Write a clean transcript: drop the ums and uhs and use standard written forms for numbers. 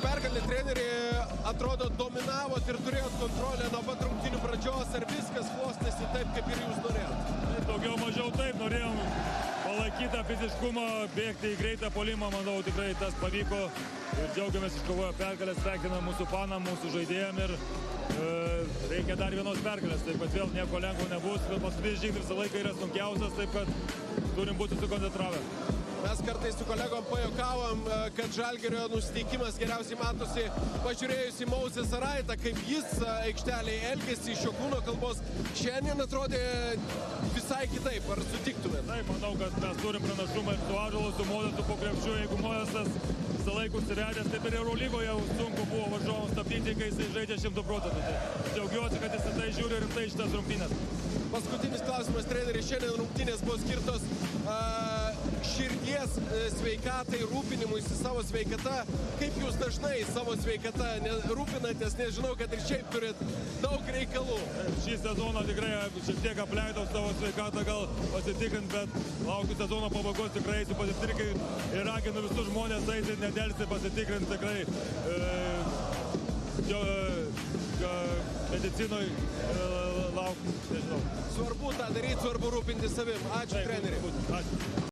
pergalę, treneriai atrodo dominavot ir turėjot kontrolę nuo pat rungtynių pradžios, ar viskas klostėsi taip, kaip ir jūs norėjot? Daugiau mažiau taip, norėjom palaikyti tą fiziškumą, bėgti į greitą puolimą, manau tikrai tas pavyko ir džiaugiamės iškovoję pergalę, sveikinam mūsų fanam, mūsų žaidėjam ir reikia dar vienos pergalės, taip kad vėl nieko lengvo nebus, bet paskutinis žygis visą laiką yra sunkiausias, taip kad turim būti sukoncentravę. Mes kartais su kolegom pajuokavom, kad Žalgirio nusiteikimas geriausiai matosi pažiūrėjus į Mauzę Saraitą, kaip jis aikštelėje elgėsi iš jo kūno kalbos. Šiandien atrodė visai kitaip, ar sutiktumėt? Taip, manau, kad mes turim pranašumą ir su Ąžuolu, su Modesu po krepšiu, jeigu Modesas visą laiką užsivedęs, taip ir Eurolygoje sunku buvo varžovams stabdyti, kai jisai žaidžia 100%. Tai džiaugiuosi, kad jis tai žiūri rimtai šitas rungtynės. Paskutinis klausimas, treneri, šiandien rungtynės buvo skirtos širdies sveikatai, rūpinimuisi savo sveikata. Kaip jūs dažnai savo sveikata rūpinatės, nežinau, kad ir šiaip turit daug reikalų. Šį sezoną tikrai šiek tiek apleidau savo sveikatą, gal pasitikrint, bet laukiu sezono pabaigos, tikrai eisiu pasitikrinti ir raginu visus žmonės eiti nedelsti pasitikrinti tikrai medicinoj lauk, nežinau. Svarbu tą daryti, svarbu rūpinti savim. Ačiū, treneri. Ačiū.